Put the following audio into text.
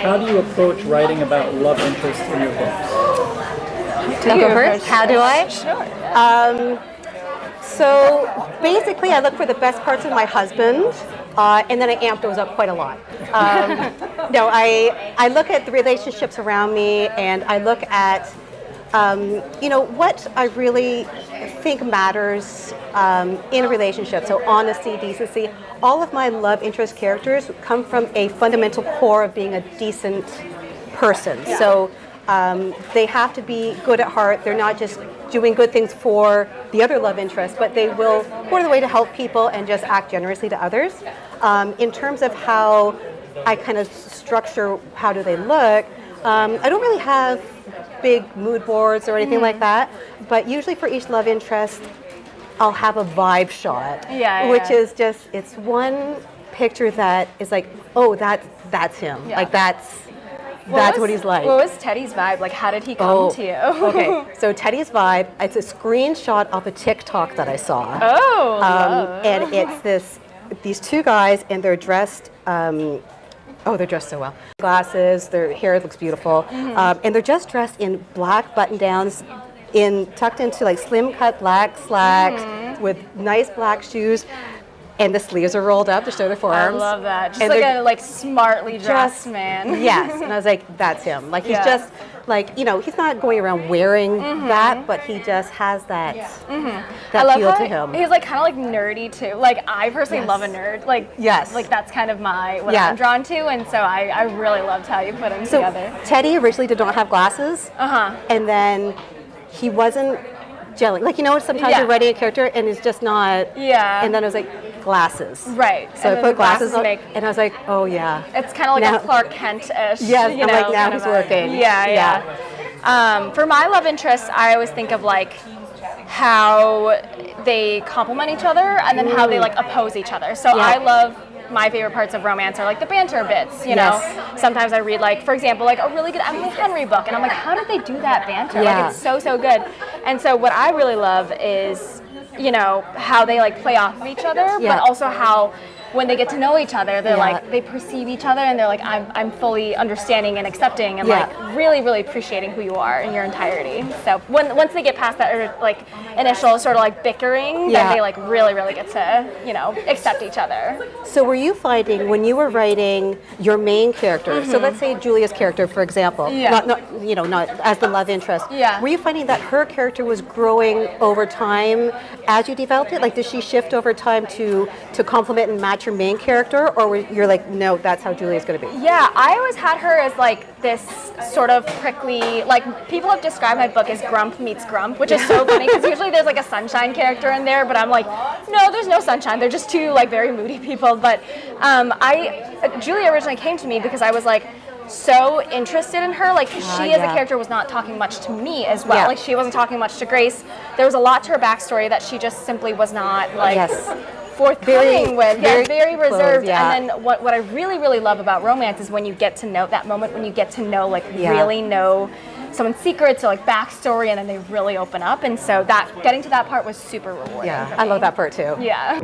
how do you approach writing about love interests in your books? I'll go first. How do I? Sure. So basically, I look for the best parts of my husband, and then I amp those up quite a lot. No, I look at the relationships around me, and I look at what I really think matters in a relationship. So honesty, decency. All of my love interest characters come from a fundamental core of being a decent person. Yeah. So they have to be good at heart. They're not just doing good things for the other love interest, but they will go out of the way to help people and just act generously to others. In terms of how I kind of structure how do they look, I don't really have big mood boards or anything like that, but usually for each love interest, I'll have a vibe shot, which is just, it's one picture that is like, oh, that's him. Like that's what he's like. What was Teddy's vibe? Like, how did he come to you? Okay, so Teddy's vibe, it's a screenshot of a TikTok that I saw. Oh, and it's these two guys, and they're dressed, they're dressed so well. Glasses, their hair looks beautiful, and they're just dressed in black button-downs, tucked into like slim-cut black slacks with nice black shoes. And the sleeves are rolled up to show their forearms. I love that. Just and like a smartly dressed man. Yes, and I was like, that's him. Like he's just like, he's not going around wearing that, but he just has that that feel to him. He's like kind of like nerdy too. Like I personally love a nerd. Like like that's kind of what I'm drawn to, and so I really loved how you put him together. Teddy originally did not have glasses, and then he wasn't gelling. Like sometimes you're writing a character and it's just not. And then I was like, glasses. Right. So I put glasses on, and I was like, oh yeah. It's kind of like a Clark Kent-ish. Yes, I'm like, now he's working. Yeah. For my love interests, I always think of like how they complement each other and then how they like oppose each other. So I love, my favorite parts of romance are like the banter bits, you know. Sometimes I read like, for example, like a really good Emily Henry book, and I'm like, how did they do that banter? Like it's so good. And so what I really love is how they like play off of each other, but also how when they get to know each other, they're like, they perceive each other and they're like, I'm fully understanding and accepting and like really, really appreciating who you are in your entirety. So once they get past that like initial sort of like bickering, then they like really, really get to, accept each other. So were you finding when you were writing your main character, so let's say Julia's character, for example, not as the love interest, were you finding that her character was growing over time as you developed it? Like, did she shift over time to complement and match your main character, or you're like, no, that's how Julia's going to be? Yeah, I always had her as like this sort of prickly, like people have described my book as Grump meets Grump, which is so funny because usually there's like a sunshine character in there, but I'm like, no, there's no sunshine. They're just two like very moody people. But Julia originally came to me because I was like, so interested in her. Like she as a character was not talking much to me as well. Like she wasn't talking much to Grace. There was a lot to her backstory that she just simply was not like forthcoming with. Very reserved. And then what I really, really love about romance is when you get to know that moment, when you get to know really know someone's secrets or like backstory, and then they really open up. And so that getting to that part was super rewarding. I love that part too. Yeah.